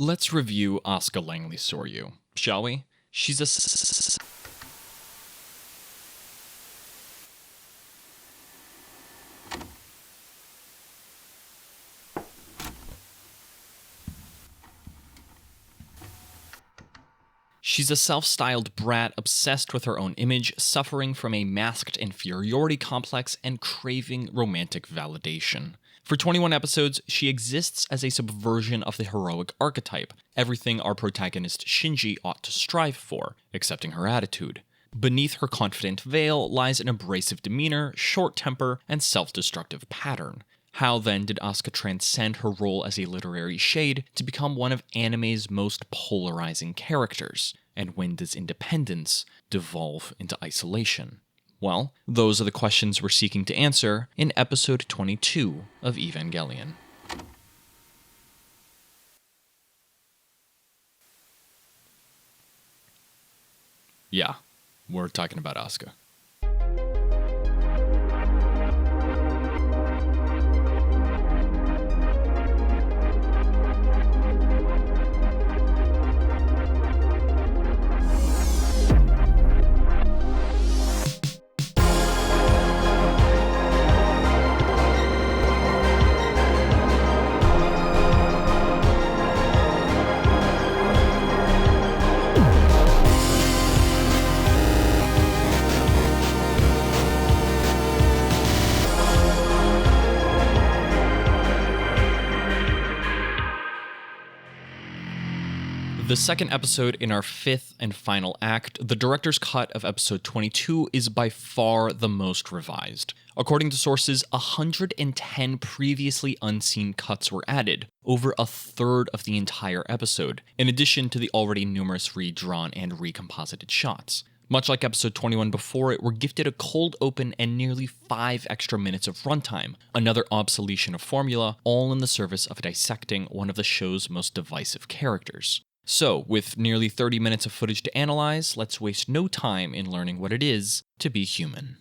Let's review Asuka Langley Soryu, shall we? She's a self-styled brat obsessed with her own image, suffering from a masked inferiority complex and craving romantic validation. For 21 episodes, she exists as a subversion of the heroic archetype, everything our protagonist Shinji ought to strive for, accepting her attitude. Beneath her confident veil lies an abrasive demeanor, short temper, and self-destructive pattern. How then did Asuka transcend her role as a literary shade to become one of anime's most polarizing characters? And when does independence devolve into isolation? Well, those are the questions we're seeking to answer in episode 22 of Evangelion. Yeah, we're talking about Asuka. The second episode in our fifth and final act, the director's cut of episode 22, is by far the most revised. According to sources, 110 previously unseen cuts were added, over a third of the entire episode, in addition to the already numerous redrawn and recomposited shots. Much like episode 21 before it, we're gifted a cold open and nearly 5 extra minutes of runtime, another obsolescence of formula, all in the service of dissecting one of the show's most divisive characters. So, with nearly 30 minutes of footage to analyze, let's waste no time in learning what it is to be human.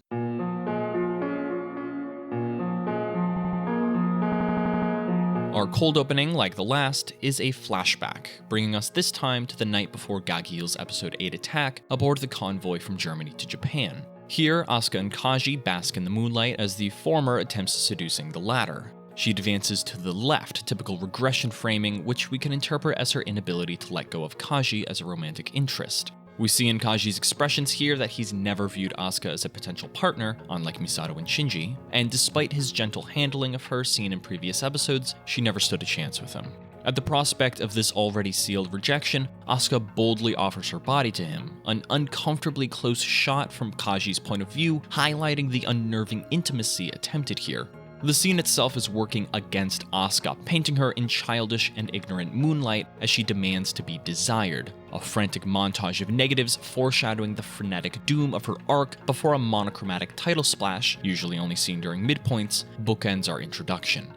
Our cold opening, like the last, is a flashback, bringing us this time to the night before Gagil's episode 8 attack aboard the convoy from Germany to Japan. Here, Asuka and Kaji bask in the moonlight as the former attempts seducing the latter. She advances to the left, typical regression framing, which we can interpret as her inability to let go of Kaji as a romantic interest. We see in Kaji's expressions here that he's never viewed Asuka as a potential partner, unlike Misato and Shinji, and despite his gentle handling of her seen in previous episodes, she never stood a chance with him. At the prospect of this already sealed rejection, Asuka boldly offers her body to him, an uncomfortably close shot from Kaji's point of view, highlighting the unnerving intimacy attempted here. The scene itself is working against Asuka, painting her in childish and ignorant moonlight as she demands to be desired. A frantic montage of negatives foreshadowing the frenetic doom of her arc before a monochromatic title splash, usually only seen during midpoints, bookends our introduction.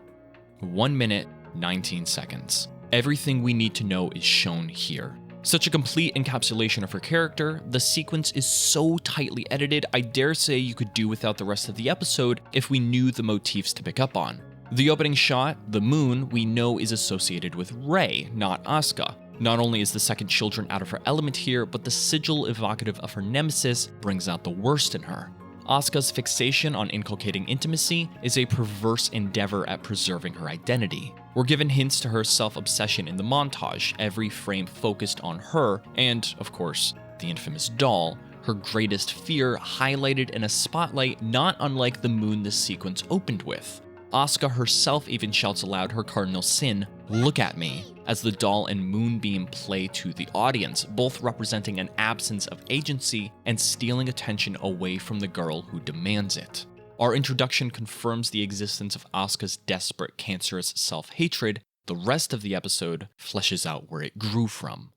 1 minute, 19 seconds. Everything we need to know is shown here. Such a complete encapsulation of her character, the sequence is so tightly edited, I dare say you could do without the rest of the episode if we knew the motifs to pick up on. The opening shot, the moon, we know is associated with Rei, not Asuka. Not only is the second children out of her element here, but the sigil evocative of her nemesis brings out the worst in her. Asuka's fixation on inculcating intimacy is a perverse endeavor at preserving her identity. We're given hints to her self-obsession in the montage, every frame focused on her, and, of course, the infamous doll, her greatest fear highlighted in a spotlight not unlike the moon this sequence opened with. Asuka herself even shouts aloud her cardinal sin, "Look at me," as the doll and moonbeam play to the audience, both representing an absence of agency and stealing attention away from the girl who demands it. Our introduction confirms the existence of Asuka's desperate, cancerous self-hatred. The rest of the episode fleshes out where it grew from.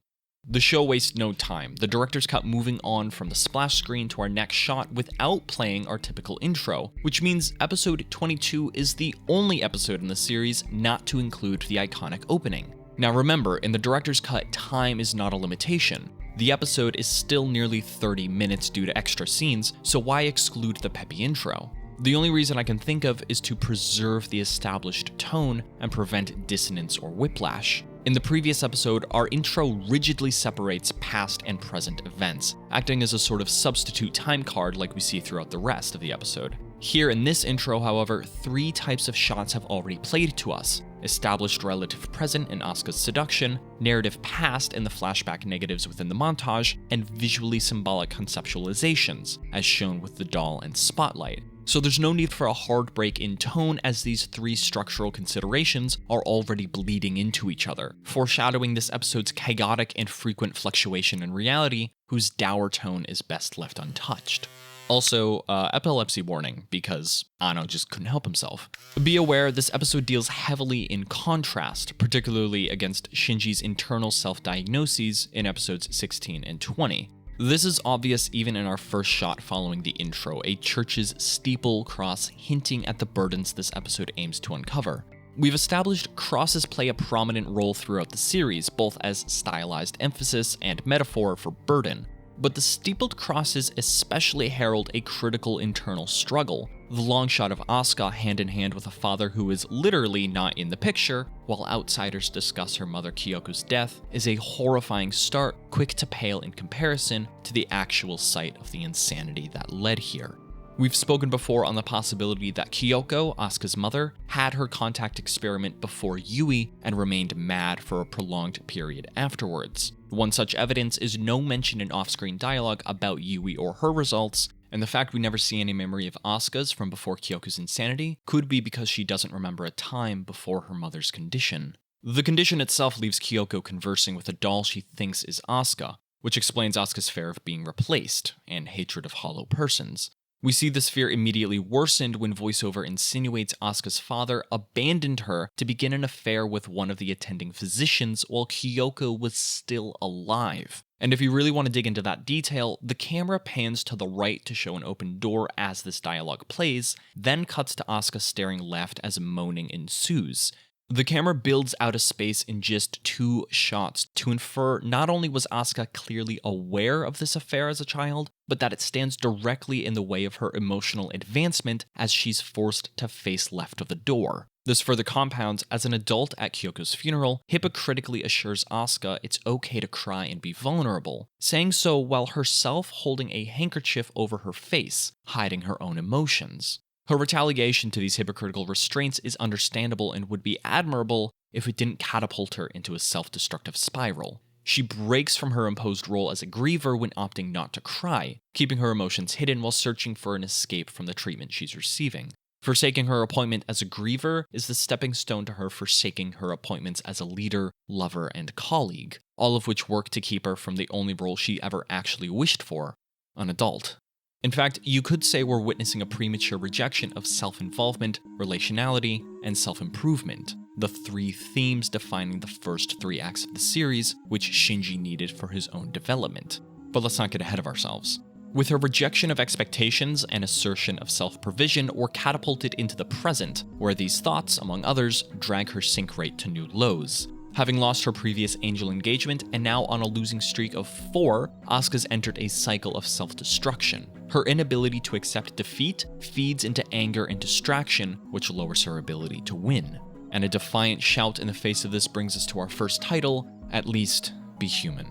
The show wastes no time, the director's cut moving on from the splash screen to our next shot without playing our typical intro, which means episode 22 is the only episode in the series not to include the iconic opening. Now remember, in the director's cut, time is not a limitation. The episode is still nearly 30 minutes due to extra scenes, so why exclude the peppy intro? The only reason I can think of is to preserve the established tone and prevent dissonance or whiplash. In the previous episode, our intro rigidly separates past and present events, acting as a sort of substitute time card like we see throughout the rest of the episode. Here in this intro, however, 3 types of shots have already played to us: established relative present in Asuka's seduction, narrative past in the flashback negatives within the montage, and visually symbolic conceptualizations, as shown with the doll and spotlight. So there's no need for a hard break in tone, as these 3 structural considerations are already bleeding into each other, foreshadowing this episode's chaotic and frequent fluctuation in reality, whose dour tone is best left untouched. Also, epilepsy warning, because Ano just couldn't help himself. Be aware, this episode deals heavily in contrast, particularly against Shinji's internal self-diagnoses in episodes 16 and 20. This is obvious even in our first shot following the intro, a church's steeple cross hinting at the burdens this episode aims to uncover. We've established crosses play a prominent role throughout the series, both as stylized emphasis and metaphor for burden. But the steepled crosses especially herald a critical internal struggle. The long shot of Asuka hand in hand with a father who is literally not in the picture, while outsiders discuss her mother Kyoko's death, is a horrifying start, quick to pale in comparison to the actual site of the insanity that led here. We've spoken before on the possibility that Kyoko, Asuka's mother, had her contact experiment before Yui and remained mad for a prolonged period afterwards. One such evidence is no mention in off-screen dialogue about Yui or her results, and the fact we never see any memory of Asuka's from before Kyoko's insanity could be because she doesn't remember a time before her mother's condition. The condition itself leaves Kyoko conversing with a doll she thinks is Asuka, which explains Asuka's fear of being replaced and hatred of hollow persons. We see this fear immediately worsened when voiceover insinuates Asuka's father abandoned her to begin an affair with one of the attending physicians while Kyoko was still alive. And if you really want to dig into that detail, the camera pans to the right to show an open door as this dialogue plays, then cuts to Asuka staring left as moaning ensues. The camera builds out a space in just 2 shots to infer not only was Asuka clearly aware of this affair as a child, but that it stands directly in the way of her emotional advancement as she's forced to face left of the door. This further compounds as an adult at Kyoko's funeral hypocritically assures Asuka it's okay to cry and be vulnerable, saying so while herself holding a handkerchief over her face, hiding her own emotions. Her retaliation to these hypocritical restraints is understandable and would be admirable if it didn't catapult her into a self-destructive spiral. She breaks from her imposed role as a griever when opting not to cry, keeping her emotions hidden while searching for an escape from the treatment she's receiving. Forsaking her appointment as a griever is the stepping stone to her forsaking her appointments as a leader, lover, and colleague, all of which work to keep her from the only role she ever actually wished for, an adult. In fact, you could say we're witnessing a premature rejection of self-involvement, relationality, and self-improvement, the 3 themes defining the first 3 acts of the series, which Shinji needed for his own development. But let's not get ahead of ourselves. With her rejection of expectations and assertion of self-provision, we're catapulted into the present, where these thoughts, among others, drag her sync rate to new lows. Having lost her previous angel engagement and now on a losing streak of 4, Asuka's entered a cycle of self-destruction. Her inability to accept defeat feeds into anger and distraction, which lowers her ability to win. And a defiant shout in the face of this brings us to our first title, at least be human.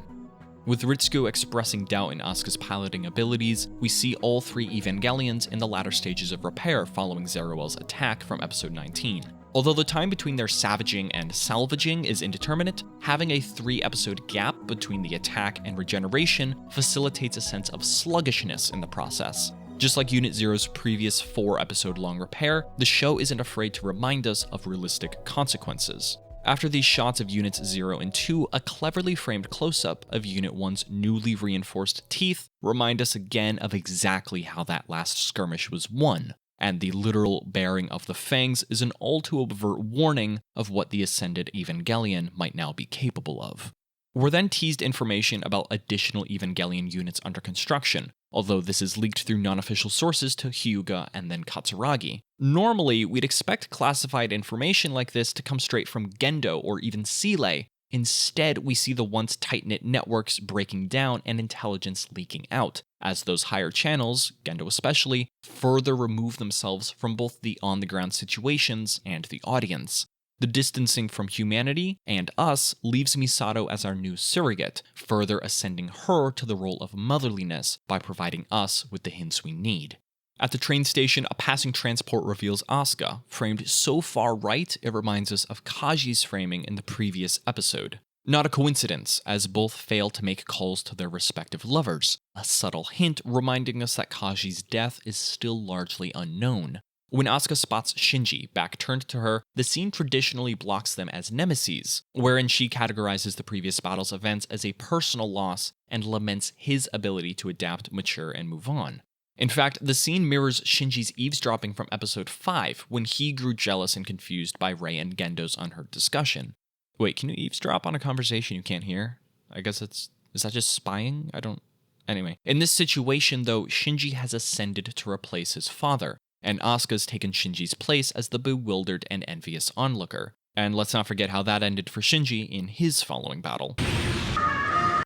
With Ritsuko expressing doubt in Asuka's piloting abilities, we see all 3 Evangelions in the latter stages of repair following Zeruel's attack from episode 19. Although the time between their savaging and salvaging is indeterminate, having a 3-episode gap between the attack and regeneration facilitates a sense of sluggishness in the process. Just like Unit Zero's previous 4-episode-long repair, the show isn't afraid to remind us of realistic consequences. After these shots of Units 0 and 2, a cleverly framed close-up of Unit 1's newly reinforced teeth remind us again of exactly how that last skirmish was won. And the literal baring of the fangs is an all-too-overt warning of what the Ascended Evangelion might now be capable of. We're then teased information about additional Evangelion units under construction, although this is leaked through non-official sources to Hyuga and then Katsuragi. Normally, we'd expect classified information like this to come straight from Gendo or even Seeley. Instead, we see the once tight-knit networks breaking down and intelligence leaking out, as those higher channels, Gendo especially, further remove themselves from both the on-the-ground situations and the audience. The distancing from humanity and us leaves Misato as our new surrogate, further ascending her to the role of motherliness by providing us with the hints we need. At the train station, a passing transport reveals Asuka, framed so far right it reminds us of Kaji's framing in the previous episode. Not a coincidence, as both fail to make calls to their respective lovers, a subtle hint reminding us that Kaji's death is still largely unknown. When Asuka spots Shinji back turned to her, the scene traditionally blocks them as nemeses, wherein she categorizes the previous battle's events as a personal loss and laments his ability to adapt, mature, and move on. In fact, the scene mirrors Shinji's eavesdropping from episode 5 when he grew jealous and confused by Rei and Gendo's unheard discussion. Wait, can you eavesdrop on a conversation you can't hear? I guess is that just spying? Anyway. In this situation, though, Shinji has ascended to replace his father, and Asuka's taken Shinji's place as the bewildered and envious onlooker. And let's not forget how that ended for Shinji in his following battle.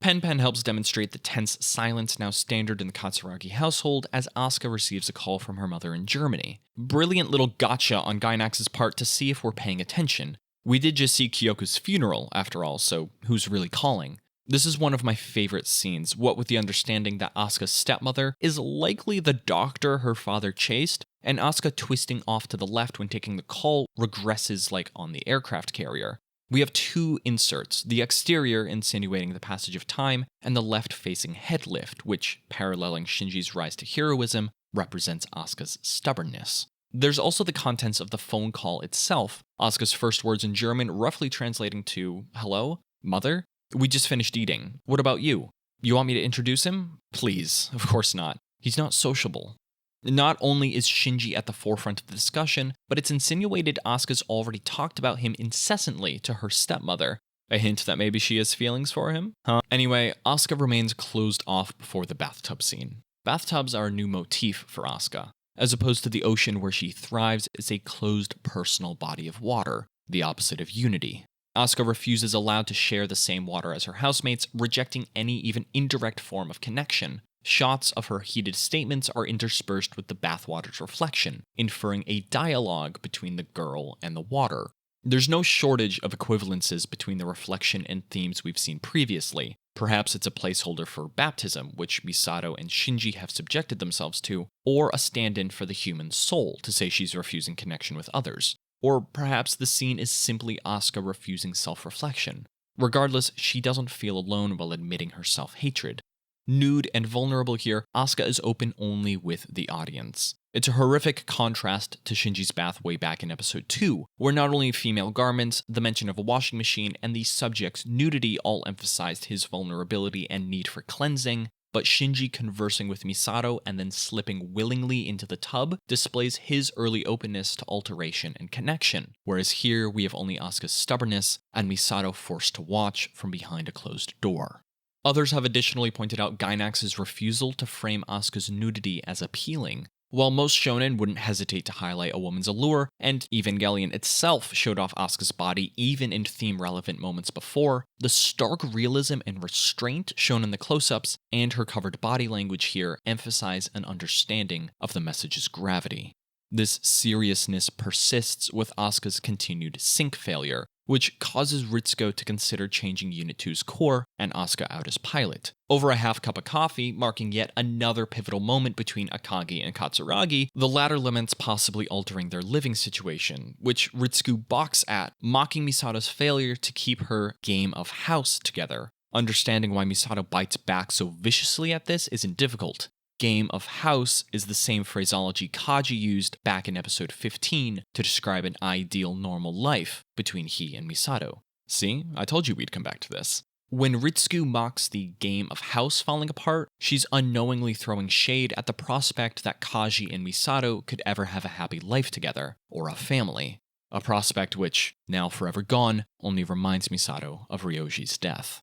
Pen helps demonstrate the tense silence now standard in the Katsuragi household as Asuka receives a call from her mother in Germany. Brilliant little gotcha on Gainax's part to see if we're paying attention. We did just see Kyoko's funeral, after all, so who's really calling? This is one of my favorite scenes, what with the understanding that Asuka's stepmother is likely the doctor her father chased, and Asuka twisting off to the left when taking the call regresses like on the aircraft carrier. We have two inserts, the exterior insinuating the passage of time, and the left-facing head lift, which, paralleling Shinji's rise to heroism, represents Asuka's stubbornness. There's also the contents of the phone call itself, Asuka's first words in German roughly translating to, "Hello? Mother? We just finished eating. What about you? You want me to introduce him? Please, of course not. He's not sociable." Not only is Shinji at the forefront of the discussion, but it's insinuated Asuka's already talked about him incessantly to her stepmother. A hint that maybe she has feelings for him? Anyway, Asuka remains closed off before the bathtub scene. Bathtubs are a new motif for Asuka. As opposed to the ocean where she thrives, it's a closed personal body of water, the opposite of unity. Asuka refuses aloud to share the same water as her housemates, rejecting any even indirect form of connection. Shots of her heated statements are interspersed with the bathwater's reflection, inferring a dialogue between the girl and the water. There's no shortage of equivalences between the reflection and themes we've seen previously. Perhaps it's a placeholder for baptism, which Misato and Shinji have subjected themselves to, or a stand-in for the human soul to say she's refusing connection with others. Or perhaps the scene is simply Asuka refusing self-reflection. Regardless, she doesn't feel alone while admitting her self-hatred. Nude and vulnerable here, Asuka is open only with the audience. It's a horrific contrast to Shinji's bath way back in episode 2, where not only female garments, the mention of a washing machine, and the subject's nudity all emphasized his vulnerability and need for cleansing, but Shinji conversing with Misato and then slipping willingly into the tub displays his early openness to alteration and connection, whereas here we have only Asuka's stubbornness and Misato forced to watch from behind a closed door. Others have additionally pointed out Gainax's refusal to frame Asuka's nudity as appealing. While most shonen wouldn't hesitate to highlight a woman's allure, and Evangelion itself showed off Asuka's body even in theme-relevant moments before, the stark realism and restraint shown in the close-ups and her covered body language here emphasize an understanding of the message's gravity. This seriousness persists with Asuka's continued sync failure, which causes Ritsuko to consider changing Unit 2's core and Asuka out as pilot. Over a half cup of coffee, marking yet another pivotal moment between Akagi and Katsuragi, the latter laments possibly altering their living situation, which Ritsuko balks at, mocking Misato's failure to keep her game of house together. Understanding why Misato bites back so viciously at this isn't difficult. Game of house is the same phraseology Kaji used back in episode 15 to describe an ideal normal life between he and Misato. See, I told you we'd come back to this. When Ritsuko mocks the game of house falling apart, she's unknowingly throwing shade at the prospect that Kaji and Misato could ever have a happy life together, or a family. A prospect which, now forever gone, only reminds Misato of Ryoji's death.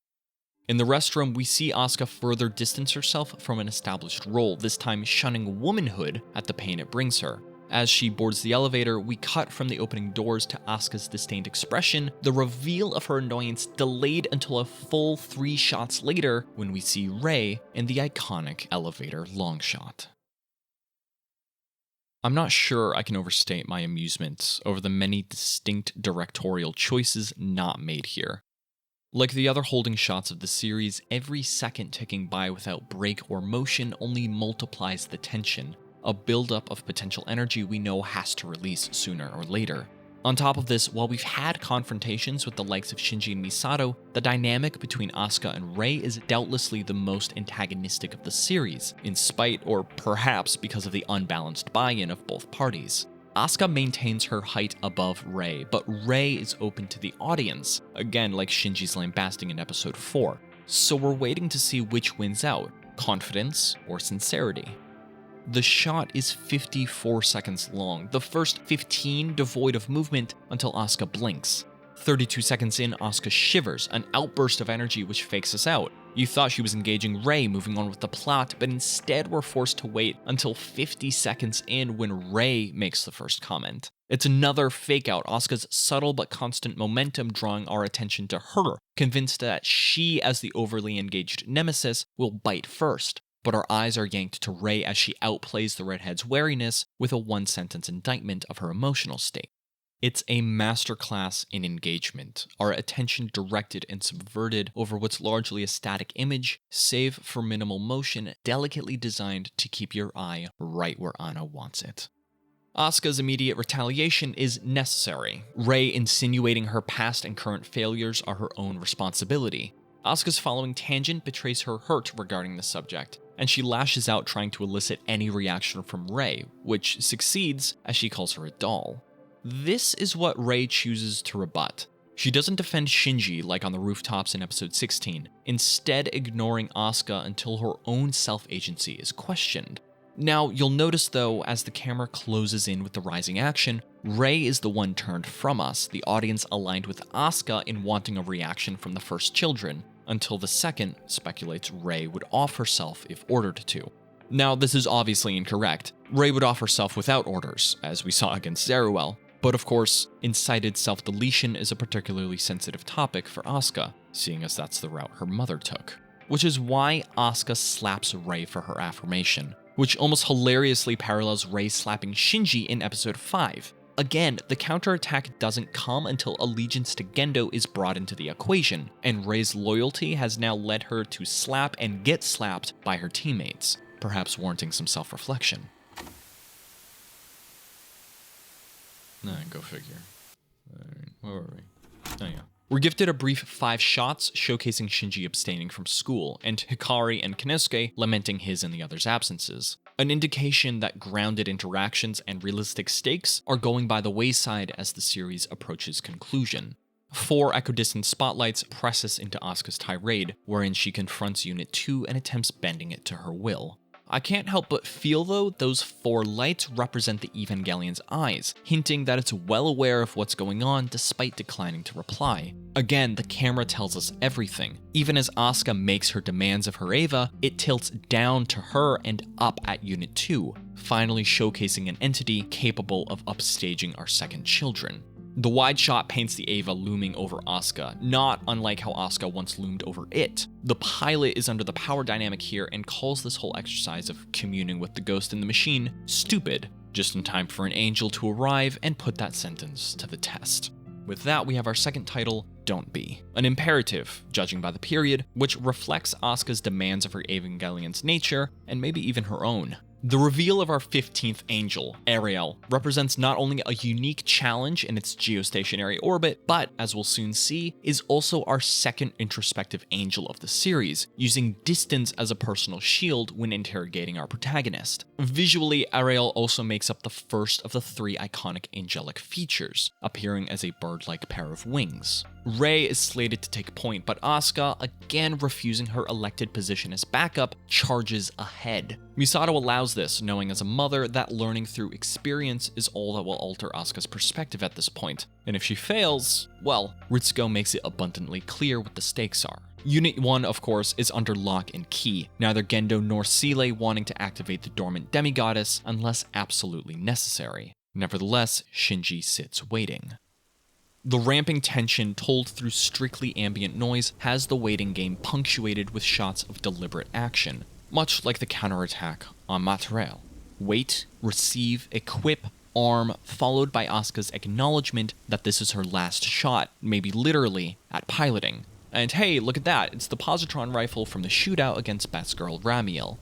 In the restroom, we see Asuka further distance herself from an established role, this time shunning womanhood at the pain it brings her. As she boards the elevator, we cut from the opening doors to Asuka's disdained expression, the reveal of her annoyance delayed until a full 3 shots later when we see Rei in the iconic elevator long shot. I'm not sure I can overstate my amusement over the many distinct directorial choices not made here. Like the other holding shots of the series, every second ticking by without break or motion only multiplies the tension, a buildup of potential energy we know has to release sooner or later. On top of this, while we've had confrontations with the likes of Shinji and Misato, the dynamic between Asuka and Rei is doubtlessly the most antagonistic of the series, in spite or perhaps because of the unbalanced buy-in of both parties. Asuka maintains her height above Rei, but Rei is open to the audience, again like Shinji's lambasting in episode 4. So we're waiting to see which wins out, confidence or sincerity. The shot is 54 seconds long, the first 15 devoid of movement until Asuka blinks. 32 seconds in, Asuka shivers, an outburst of energy which fakes us out. You thought she was engaging Rei, moving on with the plot, but instead we're forced to wait until 50 seconds in when Rei makes the first comment. It's another fake out, Asuka's subtle but constant momentum drawing our attention to her, convinced that she, as the overly engaged nemesis, will bite first. But our eyes are yanked to Rei as she outplays the redhead's wariness with a one-sentence indictment of her emotional state. It's a masterclass in engagement, our attention directed and subverted over what's largely a static image, save for minimal motion, delicately designed to keep your eye right where Anna wants it. Asuka's immediate retaliation is necessary. Rei insinuating her past and current failures are her own responsibility. Asuka's following tangent betrays her hurt regarding the subject, and she lashes out trying to elicit any reaction from Rei, which succeeds as she calls her a doll. This is what Rei chooses to rebut. She doesn't defend Shinji like on the rooftops in episode 16, instead ignoring Asuka until her own self-agency is questioned. Now, you'll notice though, as the camera closes in with the rising action, Rei is the one turned from us, the audience aligned with Asuka in wanting a reaction from the first children, until the second speculates Rei would off herself if ordered to. Now, this is obviously incorrect. Rei would off herself without orders, as we saw against Zeruel, but of course, incited self-deletion is a particularly sensitive topic for Asuka, seeing as that's the route her mother took. Which is why Asuka slaps Rei for her affirmation, which almost hilariously parallels Rei slapping Shinji in episode 5. Again, the counterattack doesn't come until allegiance to Gendo is brought into the equation, and Rei's loyalty has now led her to slap and get slapped by her teammates, perhaps warranting some self-reflection. Go figure. Where were we? Oh yeah. We're gifted a brief 5 shots showcasing Shinji abstaining from school, and Hikari and Kinosuke lamenting his and the others' absences. An indication that grounded interactions and realistic stakes are going by the wayside as the series approaches conclusion. 4 equidistant spotlights press us into Asuka's tirade, wherein she confronts Unit 2 and attempts bending it to her will. I can't help but feel though those 4 lights represent the Evangelion's eyes, hinting that it's well aware of what's going on despite declining to reply. Again, the camera tells us everything. Even as Asuka makes her demands of her Eva, it tilts down to her and up at Unit 2, finally showcasing an entity capable of upstaging our second children. The wide shot paints the Eva looming over Asuka, not unlike how Asuka once loomed over it. The pilot is under the power dynamic here and calls this whole exercise of communing with the ghost in the machine stupid, just in time for an angel to arrive and put that sentence to the test. With that, we have our second title, Don't Be. An imperative, judging by the period, which reflects Asuka's demands of her Evangelion's nature, and maybe even her own. The reveal of our 15th angel, Ariel, represents not only a unique challenge in its geostationary orbit, but, as we'll soon see, is also our second introspective angel of the series, using distance as a personal shield when interrogating our protagonist. Visually, Ariel also makes up the first of the 3 iconic angelic features, appearing as a bird-like pair of wings. Rei is slated to take point, but Asuka, again refusing her elected position as backup, charges ahead. Misato allows this, knowing as a mother that learning through experience is all that will alter Asuka's perspective at this point. And if she fails, well, Ritsuko makes it abundantly clear what the stakes are. Unit 1, of course, is under lock and key, neither Gendo nor Seele wanting to activate the dormant demigoddess unless absolutely necessary. Nevertheless, Shinji sits waiting. The ramping tension told through strictly ambient noise has the waiting game punctuated with shots of deliberate action, much like the counterattack on Materiel. Wait, receive, equip, arm, followed by Asuka's acknowledgement that this is her last shot, maybe literally, at piloting. And hey, look at that, it's the positron rifle from the shootout against Batgirl Ramiel.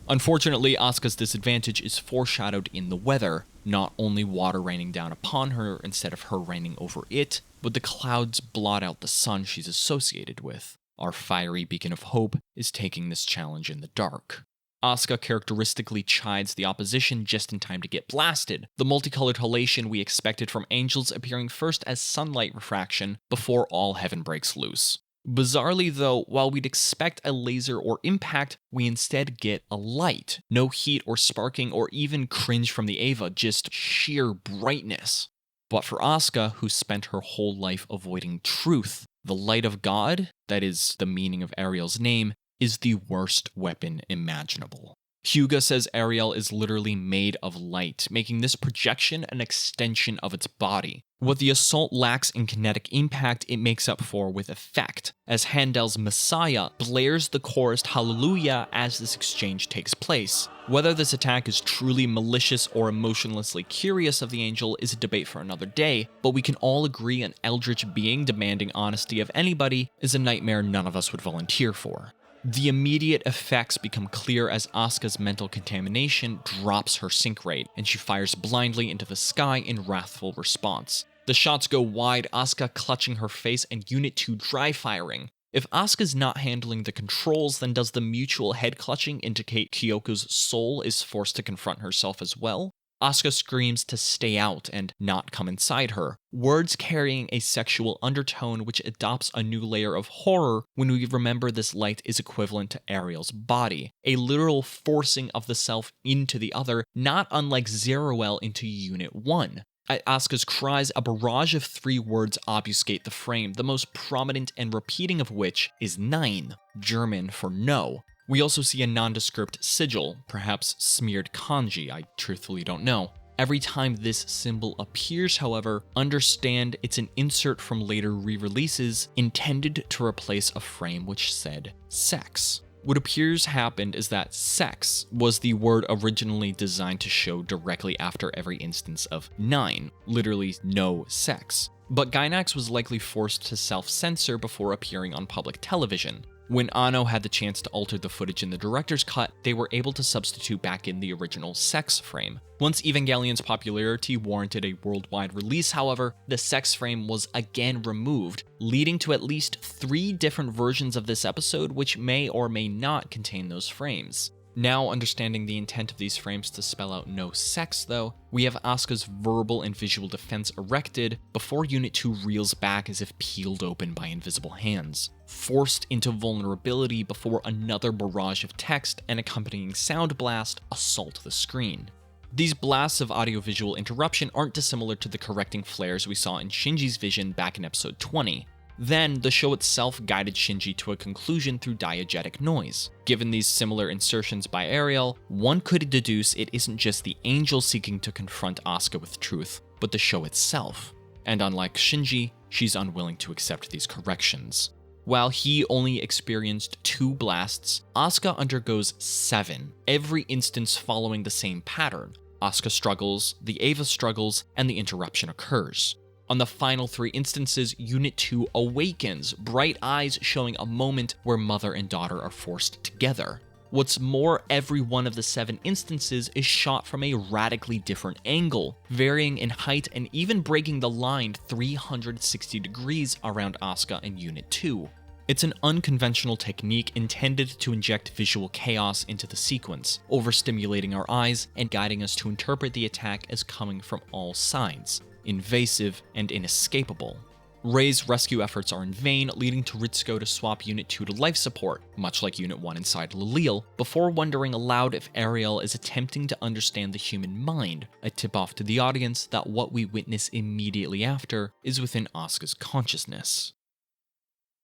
Unfortunately, Asuka's disadvantage is foreshadowed in the weather, not only water raining down upon her instead of her raining over it, but the clouds blot out the sun she's associated with. Our fiery beacon of hope is taking this challenge in the dark. Asuka characteristically chides the opposition just in time to get blasted, the multicolored halation we expected from angels appearing first as sunlight refraction before all heaven breaks loose. Bizarrely though, while we'd expect a laser or impact, we instead get a light. No heat or sparking or even cringe from the Eva, just sheer brightness. But for Asuka, who spent her whole life avoiding truth, the light of God, that is the meaning of Ariel's name, is the worst weapon imaginable. Hyuga says Ariel is literally made of light, making this projection an extension of its body. What the assault lacks in kinetic impact, it makes up for with effect, as Handel's Messiah blares the chorus Hallelujah as this exchange takes place. Whether this attack is truly malicious or emotionlessly curious of the angel is a debate for another day, but we can all agree an eldritch being demanding honesty of anybody is a nightmare none of us would volunteer for. The immediate effects become clear as Asuka's mental contamination drops her sync rate, and she fires blindly into the sky in wrathful response. The shots go wide, Asuka clutching her face and Unit 2 dry firing. If Asuka's not handling the controls, then does the mutual head clutching indicate Kyoko's soul is forced to confront herself as well? Asuka screams to stay out and not come inside her, words carrying a sexual undertone which adopts a new layer of horror when we remember this light is equivalent to Ariel's body, a literal forcing of the self into the other, not unlike Zeruel into Unit 1. At Asuka's cries, a barrage of 3 words obfuscate the frame, the most prominent and repeating of which is Nein, German for no. We also see a nondescript sigil, perhaps smeared kanji, I truthfully don't know. Every time this symbol appears, however, understand it's an insert from later re-releases intended to replace a frame which said sex. What appears happened is that sex was the word originally designed to show directly after every instance of Nein, literally no sex. But Gainax was likely forced to self-censor before appearing on public television. When Anno had the chance to alter the footage in the director's cut, they were able to substitute back in the original sex frame. Once Evangelion's popularity warranted a worldwide release, however, the sex frame was again removed, leading to at least 3 different versions of this episode which may or may not contain those frames. Now understanding the intent of these frames to spell out no sex though, we have Asuka's verbal and visual defense erected before Unit 2 reels back as if peeled open by invisible hands, forced into vulnerability before another barrage of text and accompanying sound blast assault the screen. These blasts of audiovisual interruption aren't dissimilar to the correcting flares we saw in Shinji's vision back in episode 20. Then, the show itself guided Shinji to a conclusion through diegetic noise. Given these similar insertions by Ariel, one could deduce it isn't just the angel seeking to confront Asuka with truth, but the show itself. And unlike Shinji, she's unwilling to accept these corrections. While he only experienced 2 blasts, Asuka undergoes 7, every instance following the same pattern. Asuka struggles, the Eva struggles, and the interruption occurs. On the final 3 instances, Unit 2 awakens, bright eyes showing a moment where mother and daughter are forced together. What's more, every one of the 7 instances is shot from a radically different angle, varying in height and even breaking the line 360 degrees around Asuka and Unit 2. It's an unconventional technique intended to inject visual chaos into the sequence, overstimulating our eyes and guiding us to interpret the attack as coming from all sides, invasive and inescapable. Rei's rescue efforts are in vain, leading to Ritsuko to swap Unit 2 to life support, much like Unit 1 inside Lilil, before wondering aloud if Ariel is attempting to understand the human mind, a tip-off to the audience that what we witness immediately after is within Asuka's consciousness.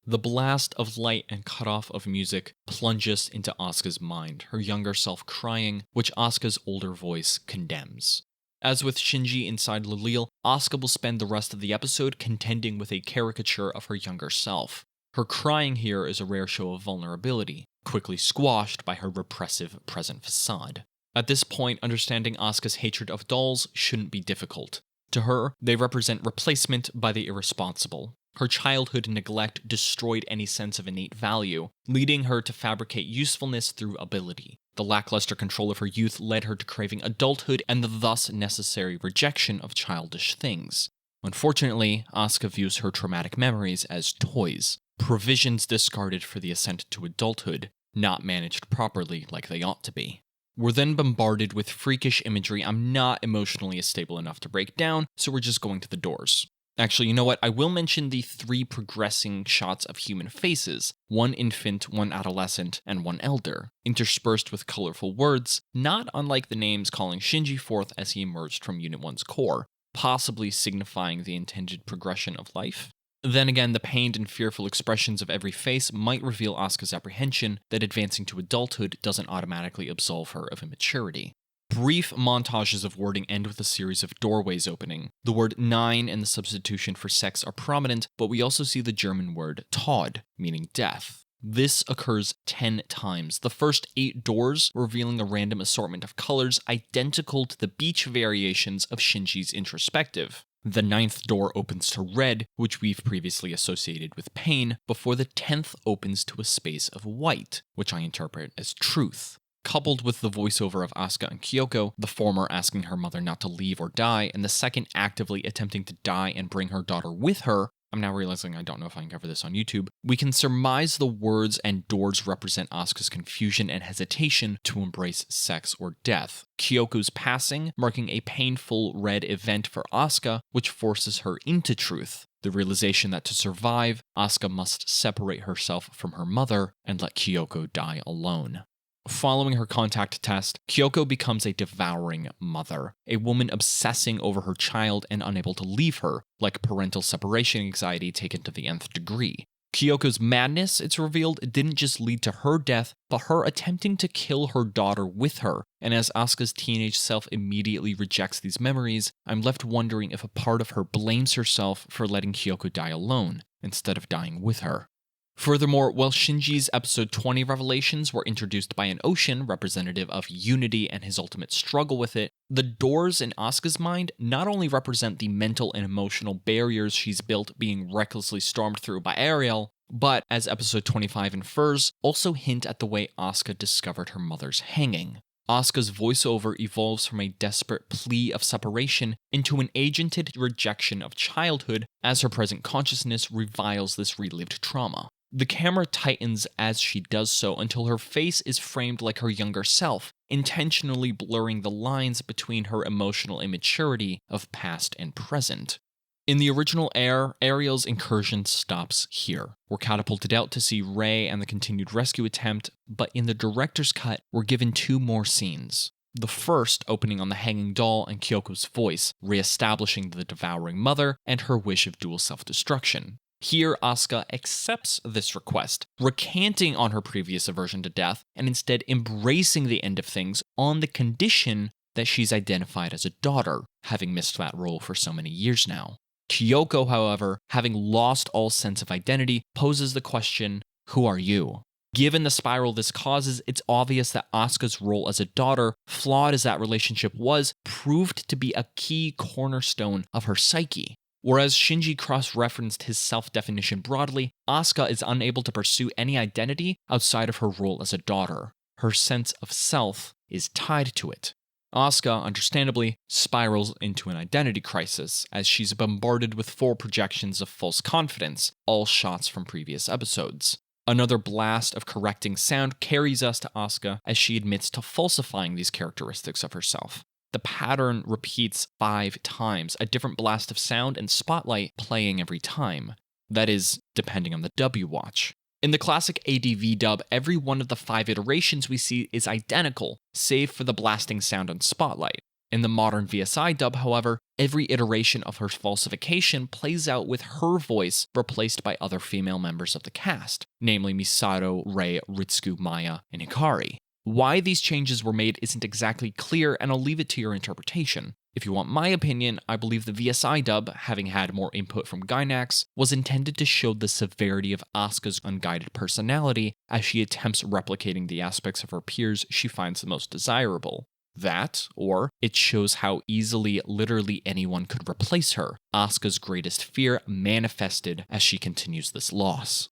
The blast of light and cutoff of music plunges into Asuka's mind, her younger self crying, which Asuka's older voice condemns. As with Shinji inside Lilil, Asuka will spend the rest of the episode contending with a caricature of her younger self. Her crying here is a rare show of vulnerability, quickly squashed by her repressive present facade. At this point, understanding Asuka's hatred of dolls shouldn't be difficult. To her, they represent replacement by the irresponsible. Her childhood neglect destroyed any sense of innate value, leading her to fabricate usefulness through ability. The lackluster control of her youth led her to craving adulthood and the thus necessary rejection of childish things. Unfortunately, Asuka views her traumatic memories as toys, provisions discarded for the ascent to adulthood, not managed properly like they ought to be. We're then bombarded with freakish imagery I'm not emotionally stable enough to break down, so we're just going to the doors. Actually, you know what? I will mention the 3 progressing shots of human faces, 1 infant, 1 adolescent, and 1 elder, interspersed with colorful words, not unlike the names calling Shinji forth as he emerged from Unit 1's core, possibly signifying the intended progression of life. Then again, the pained and fearful expressions of every face might reveal Asuka's apprehension that advancing to adulthood doesn't automatically absolve her of immaturity. Brief montages of wording end with a series of doorways opening. The word 9 and the substitution for sex are prominent, but we also see the German word Tod, meaning death. This occurs 10 times, the first 8 doors revealing a random assortment of colors identical to the beach variations of Shinji's introspective. The 9th door opens to red, which we've previously associated with pain, before the 10th opens to a space of white, which I interpret as truth. Coupled with the voiceover of Asuka and Kyoko, the former asking her mother not to leave or die, and the second actively attempting to die and bring her daughter with her, I'm now realizing I don't know if I can cover this on YouTube, we can surmise the words and doors represent Asuka's confusion and hesitation to embrace sex or death. Kyoko's passing, marking a painful red event for Asuka, which forces her into truth. The realization that to survive, Asuka must separate herself from her mother and let Kyoko die alone. Following her contact test, Kyoko becomes a devouring mother, a woman obsessing over her child and unable to leave her, like parental separation anxiety taken to the nth degree. Kyoko's madness, it's revealed, didn't just lead to her death, but her attempting to kill her daughter with her, and as Asuka's teenage self immediately rejects these memories, I'm left wondering if a part of her blames herself for letting Kyoko die alone, instead of dying with her. Furthermore, while Shinji's episode 20 revelations were introduced by an ocean representative of unity and his ultimate struggle with it, the doors in Asuka's mind not only represent the mental and emotional barriers she's built being recklessly stormed through by Ariel, but, as episode 25 infers, also hint at the way Asuka discovered her mother's hanging. Asuka's voiceover evolves from a desperate plea of separation into an agented rejection of childhood as her present consciousness reviles this relived trauma. The camera tightens as she does so until her face is framed like her younger self, intentionally blurring the lines between her emotional immaturity of past and present. In the original Air, Ariel's incursion stops here. We're catapulted out to see Rei and the continued rescue attempt, but in the director's cut, we're given 2 more scenes. The first opening on the hanging doll and Kyoko's voice, re-establishing the devouring mother and her wish of dual self-destruction. Here, Asuka accepts this request, recanting on her previous aversion to death, and instead embracing the end of things on the condition that she's identified as a daughter, having missed that role for so many years now. Kyoko, however, having lost all sense of identity, poses the question, who are you? Given the spiral this causes, it's obvious that Asuka's role as a daughter, flawed as that relationship was, proved to be a key cornerstone of her psyche. Whereas Shinji cross-referenced his self-definition broadly, Asuka is unable to pursue any identity outside of her role as a daughter. Her sense of self is tied to it. Asuka, understandably, spirals into an identity crisis as she's bombarded with 4 projections of false confidence, all shots from previous episodes. Another blast of correcting sound carries us to Asuka as she admits to falsifying these characteristics of herself. The pattern repeats 5 times, a different blast of sound and spotlight playing every time. That is, depending on the dub you watch. In the classic ADV dub, every one of the 5 iterations we see is identical, save for the blasting sound and spotlight. In the modern VSI dub, however, every iteration of her falsification plays out with her voice replaced by other female members of the cast, namely Misato, Rei, Ritsuko, Maya, and Hikari. Why these changes were made isn't exactly clear, and I'll leave it to your interpretation. If you want my opinion, I believe the VSI dub, having had more input from Gainax, was intended to show the severity of Asuka's unguided personality as she attempts replicating the aspects of her peers she finds the most desirable. That, or it shows how easily literally anyone could replace her, Asuka's greatest fear manifested as she continues this loss.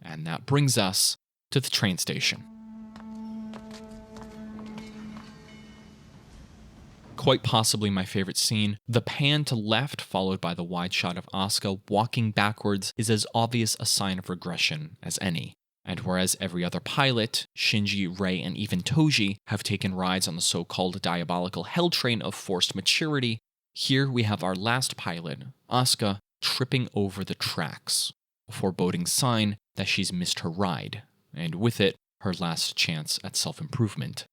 And that brings us to the train station. Quite possibly my favorite scene, the pan to left followed by the wide shot of Asuka walking backwards is as obvious a sign of regression as any. And whereas every other pilot, Shinji, Rei, and even Toji, have taken rides on the so-called diabolical hell train of forced maturity, here we have our last pilot, Asuka, tripping over the tracks, a foreboding sign that she's missed her ride, and with it, her last chance at self-improvement.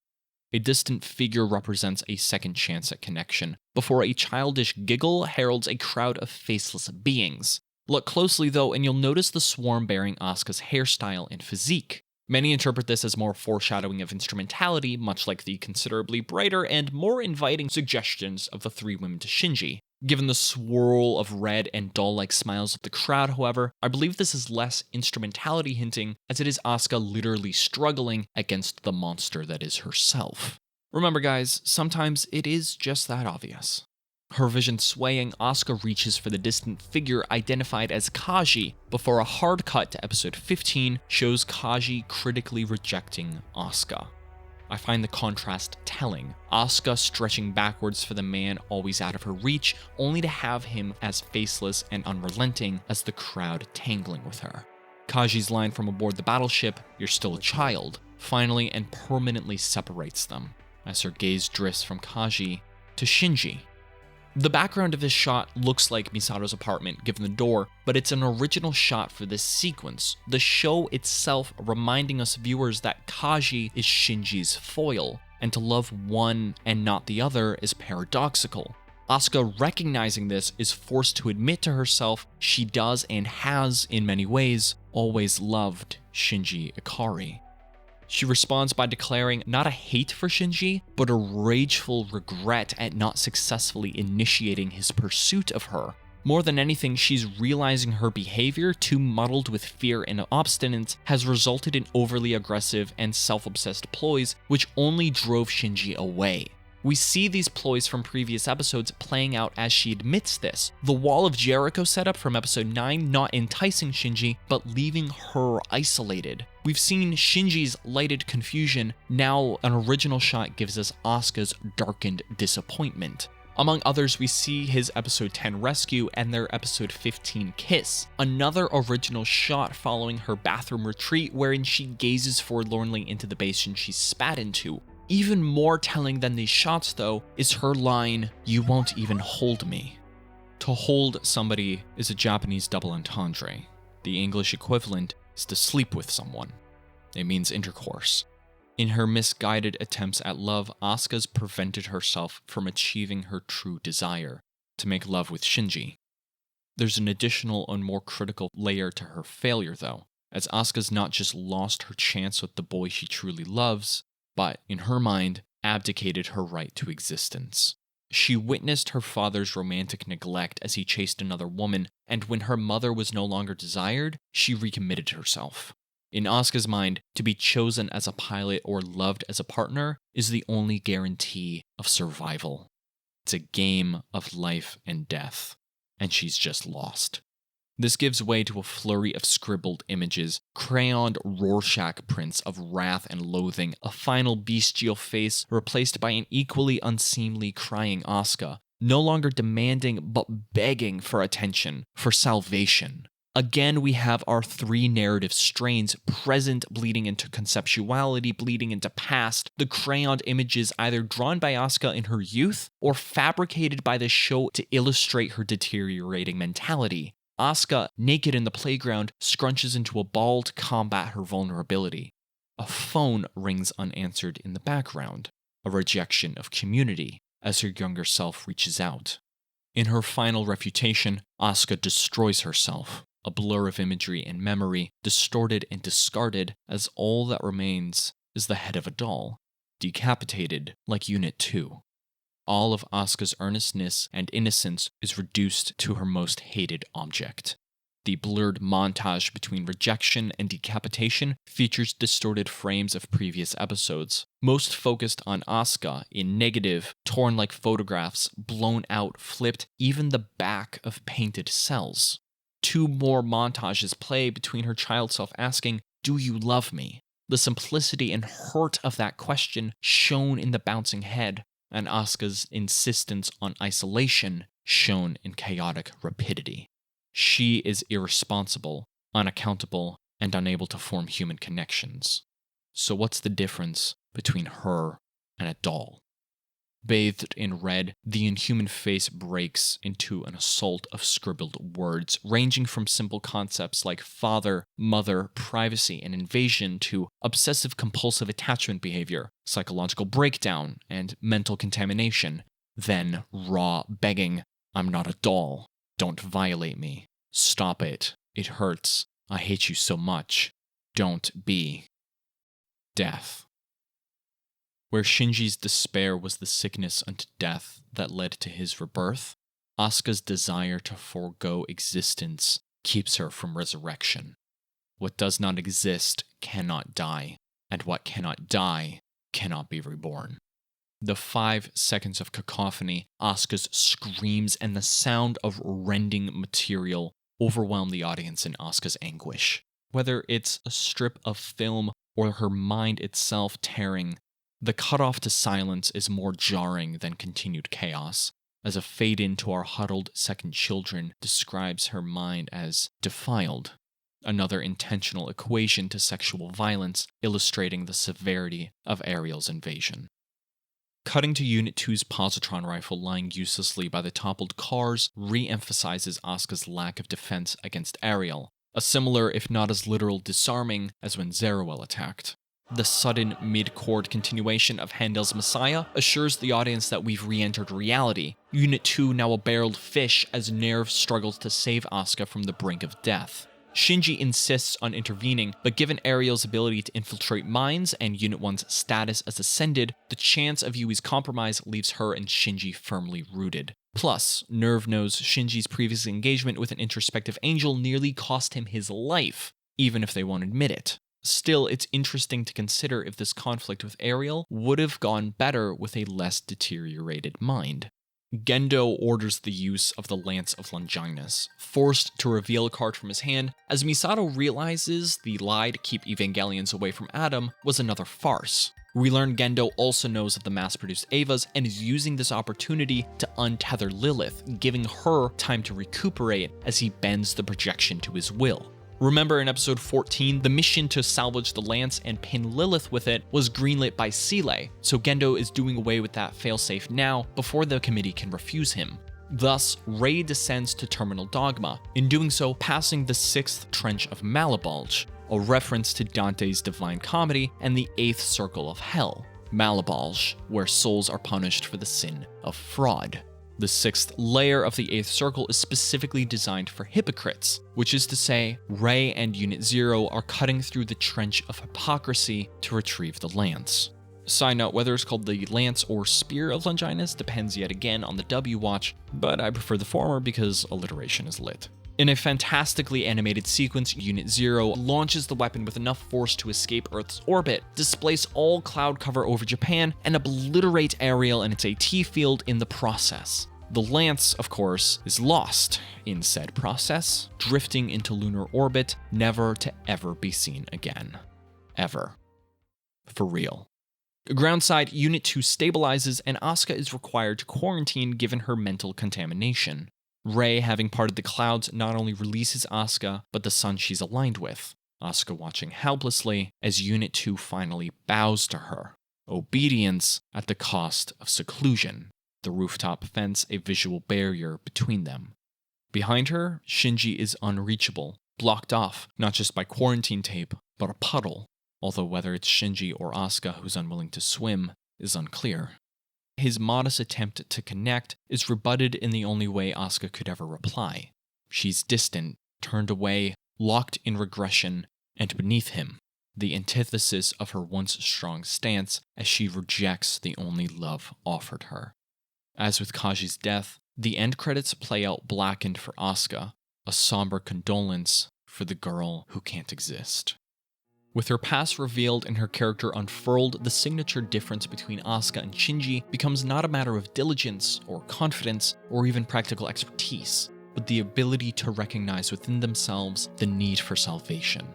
A distant figure represents a second chance at connection, before a childish giggle heralds a crowd of faceless beings. Look closely though, and you'll notice the swarm bearing Asuka's hairstyle and physique. Many interpret this as more foreshadowing of instrumentality, much like the considerably brighter and more inviting suggestions of the three women to Shinji. Given the swirl of red and doll-like smiles of the crowd, however, I believe this is less instrumentality hinting, as it is Asuka literally struggling against the monster that is herself. Remember guys, sometimes it is just that obvious. Her vision swaying, Asuka reaches for the distant figure identified as Kaji, before a hard cut to episode 15 shows Kaji critically rejecting Asuka. I find the contrast telling, Asuka stretching backwards for the man always out of her reach, only to have him as faceless and unrelenting as the crowd tangling with her. Kaji's line from aboard the battleship, "You're still a child," finally and permanently separates them, as her gaze drifts from Kaji to Shinji. The background of this shot looks like Misato's apartment given the door, but it's an original shot for this sequence, the show itself reminding us viewers that Kaji is Shinji's foil, and to love one and not the other is paradoxical. Asuka, recognizing this, is forced to admit to herself she does and has, in many ways, always loved Shinji Ikari. She responds by declaring not a hate for Shinji, but a rageful regret at not successfully initiating his pursuit of her. More than anything, she's realizing her behavior, too muddled with fear and obstinance, has resulted in overly aggressive and self-obsessed ploys, which only drove Shinji away. We see these ploys from previous episodes playing out as she admits this. The Wall of Jericho setup from episode 9 not enticing Shinji, but leaving her isolated. We've seen Shinji's lighted confusion, now an original shot gives us Asuka's darkened disappointment. Among others, we see his episode 10 rescue and their episode 15 kiss. Another original shot following her bathroom retreat wherein she gazes forlornly into the basin she spat into. Even more telling than these shots, though, is her line, "You won't even hold me." To hold somebody is a Japanese double entendre. The English equivalent is to sleep with someone. It means intercourse. In her misguided attempts at love, Asuka's prevented herself from achieving her true desire, to make love with Shinji. There's an additional and more critical layer to her failure, though, as Asuka's not just lost her chance with the boy she truly loves, but, in her mind, abdicated her right to existence. She witnessed her father's romantic neglect as he chased another woman, and when her mother was no longer desired, she recommitted herself. In Asuka's mind, to be chosen as a pilot or loved as a partner is the only guarantee of survival. It's a game of life and death, and she's just lost. This gives way to a flurry of scribbled images, crayoned Rorschach prints of wrath and loathing, a final bestial face replaced by an equally unseemly crying Asuka, no longer demanding but begging for attention, for salvation. Again, we have our three narrative strains, present bleeding into conceptuality, bleeding into past, the crayoned images either drawn by Asuka in her youth or fabricated by the show to illustrate her deteriorating mentality. Asuka, naked in the playground, scrunches into a ball to combat her vulnerability. A phone rings unanswered in the background, a rejection of community, as her younger self reaches out. In her final refutation, Asuka destroys herself, a blur of imagery and memory, distorted and discarded, as all that remains is the head of a doll, decapitated like Unit 2. All of Asuka's earnestness and innocence is reduced to her most hated object. The blurred montage between rejection and decapitation features distorted frames of previous episodes, most focused on Asuka in negative, torn like photographs, blown out, flipped, even the back of painted cells. 2 more montages play between her child self asking, "Do you love me?" The simplicity and hurt of that question shown in the bouncing head, and Asuka's insistence on isolation shown in chaotic rapidity. She is irresponsible, unaccountable, and unable to form human connections. So what's the difference between her and a doll? Bathed in red, the inhuman face breaks into an assault of scribbled words, ranging from simple concepts like father, mother, privacy, and invasion to obsessive-compulsive attachment behavior, psychological breakdown, and mental contamination. Then raw begging, "I'm not a doll. Don't violate me. Stop it. It hurts. I hate you so much. Don't be." Death. Where Shinji's despair was the sickness unto death that led to his rebirth, Asuka's desire to forego existence keeps her from resurrection. What does not exist cannot die, and what cannot die cannot be reborn. The 5 seconds of cacophony, Asuka's screams, and the sound of rending material overwhelm the audience in Asuka's anguish. Whether it's a strip of film or her mind itself tearing, the cutoff to silence is more jarring than continued chaos, as a fade-in to our huddled second children describes her mind as defiled, another intentional equation to sexual violence illustrating the severity of Ariel's invasion. Cutting to Unit 2's positron rifle lying uselessly by the toppled cars re-emphasizes Asuka's lack of defense against Ariel, a similar if not as literal disarming as when Zeruel attacked. The sudden mid-chord continuation of Handel's Messiah assures the audience that we've re-entered reality, Unit 2 now a barreled fish as Nerve struggles to save Asuka from the brink of death. Shinji insists on intervening, but given Ariel's ability to infiltrate minds and Unit 1's status as ascended, the chance of Yui's compromise leaves her and Shinji firmly rooted. Plus, Nerve knows Shinji's previous engagement with an introspective angel nearly cost him his life, even if they won't admit it. Still, it's interesting to consider if this conflict with Ariel would have gone better with a less deteriorated mind. Gendo orders the use of the Lance of Longinus, forced to reveal a card from his hand, as Misato realizes the lie to keep Evangelions away from Adam was another farce. We learn Gendo also knows of the mass-produced Evas and is using this opportunity to untether Lilith, giving her time to recuperate as he bends the projection to his will. Remember in episode 14, the mission to salvage the lance and pin Lilith with it was greenlit by Seele, so Gendo is doing away with that failsafe now before the committee can refuse him. Thus, Rei descends to Terminal Dogma, in doing so passing the 6th Trench of Malabolge, a reference to Dante's Divine Comedy and the 8th Circle of Hell, Malabolge, where souls are punished for the sin of fraud. The 6th layer of the 8th circle is specifically designed for hypocrites, which is to say, Rei and Unit 0 are cutting through the trench of hypocrisy to retrieve the lance. Side note, whether it's called the Lance or Spear of Longinus depends yet again on the W watch, but I prefer the former because alliteration is lit. In a fantastically animated sequence, Unit 0 launches the weapon with enough force to escape Earth's orbit, displace all cloud cover over Japan, and obliterate Ariel and its AT field in the process. The lance, of course, is lost in said process, drifting into lunar orbit, never to ever be seen again. Ever. For real. Groundside, Unit 2 stabilizes, and Asuka is required to quarantine given her mental contamination. Rei, having parted the clouds, not only releases Asuka, but the sun she's aligned with. Asuka watching helplessly as Unit 2 finally bows to her. Obedience at the cost of seclusion. The rooftop fence a visual barrier between them. Behind her, Shinji is unreachable, blocked off not just by quarantine tape, but a puddle, although whether it's Shinji or Asuka who's unwilling to swim is unclear. His modest attempt to connect is rebutted in the only way Asuka could ever reply. She's distant, turned away, locked in regression, and beneath him, the antithesis of her once strong stance as she rejects the only love offered her. As with Kaji's death, the end credits play out blackened for Asuka, a somber condolence for the girl who can't exist. With her past revealed and her character unfurled, the signature difference between Asuka and Shinji becomes not a matter of diligence or confidence or even practical expertise, but the ability to recognize within themselves the need for salvation.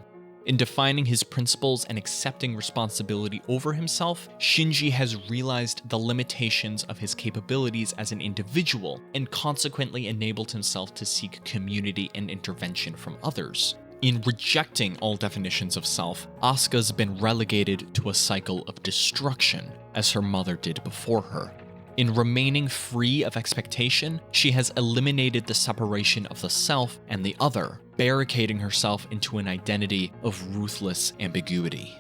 In defining his principles and accepting responsibility over himself, Shinji has realized the limitations of his capabilities as an individual and consequently enabled himself to seek community and intervention from others. In rejecting all definitions of self, Asuka's been relegated to a cycle of destruction, as her mother did before her. In remaining free of expectation, she has eliminated the separation of the self and the other, barricading herself into an identity of ruthless ambiguity.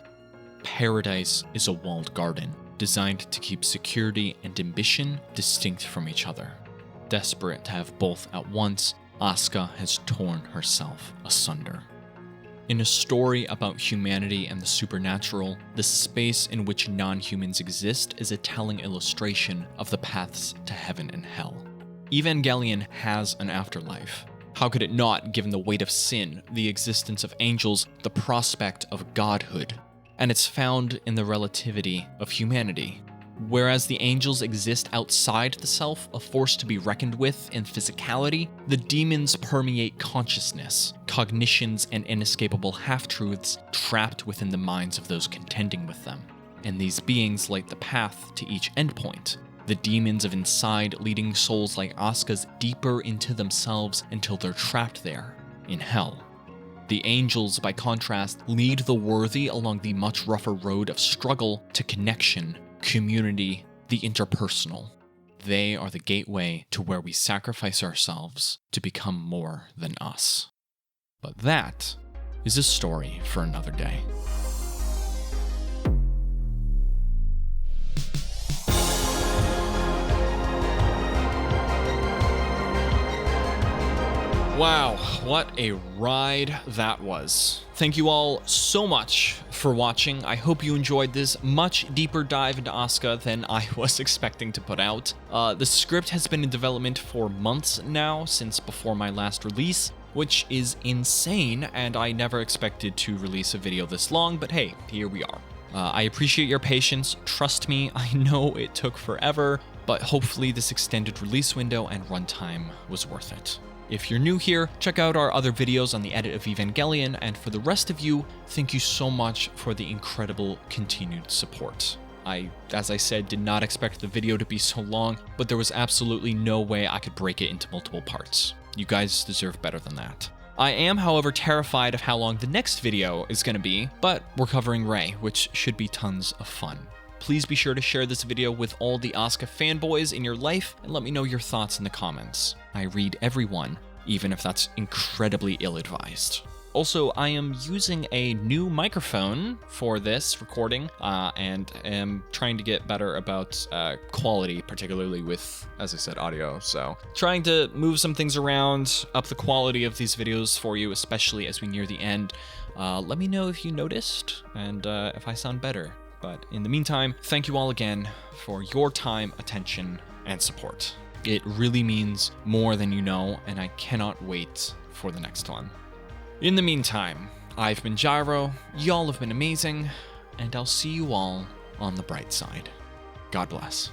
Paradise is a walled garden, designed to keep security and ambition distinct from each other. Desperate to have both at once, Asuka has torn herself asunder. In a story about humanity and the supernatural, the space in which non-humans exist is a telling illustration of the paths to heaven and hell. Evangelion has an afterlife. How could it not, given the weight of sin, the existence of angels, the prospect of godhood? And it's found in the relativity of humanity. Whereas the angels exist outside the self, a force to be reckoned with in physicality, the demons permeate consciousness, cognitions, and inescapable half-truths trapped within the minds of those contending with them. And these beings light the path to each endpoint, the demons of inside leading souls like Asuka's deeper into themselves until they're trapped there, in hell. The angels, by contrast, lead the worthy along the much rougher road of struggle to connection, community, the interpersonal. They are the gateway to where we sacrifice ourselves to become more than us. But that is a story for another day. Wow, what a ride that was. Thank you all so much for watching. I hope you enjoyed this much deeper dive into Asuka than I was expecting to put out. The script has been in development for months now, since before my last release, which is insane, and I never expected to release a video this long, but hey, here we are. I appreciate your patience. Trust me, I know it took forever, but hopefully this extended release window and runtime was worth it. If you're new here, check out our other videos on the edit of Evangelion, and for the rest of you, thank you so much for the incredible continued support. I, as I said, did not expect the video to be so long, but there was absolutely no way I could break it into multiple parts. You guys deserve better than that. I am, however, terrified of how long the next video is going to be, but we're covering Rei, which should be tons of fun. Please be sure to share this video with all the Asuka fanboys in your life and let me know your thoughts in the comments. I read everyone, even if that's incredibly ill-advised. Also, I am using a new microphone for this recording and am trying to get better about quality, particularly with, as I said, audio. So trying to move some things around, up the quality of these videos for you, especially as we near the end. Let me know if you noticed and if I sound better. But in the meantime, thank you all again for your time, attention, and support. It really means more than you know, and I cannot wait for the next one. In the meantime, I've been Gyro, y'all have been amazing, and I'll see you all on the bright side. God bless.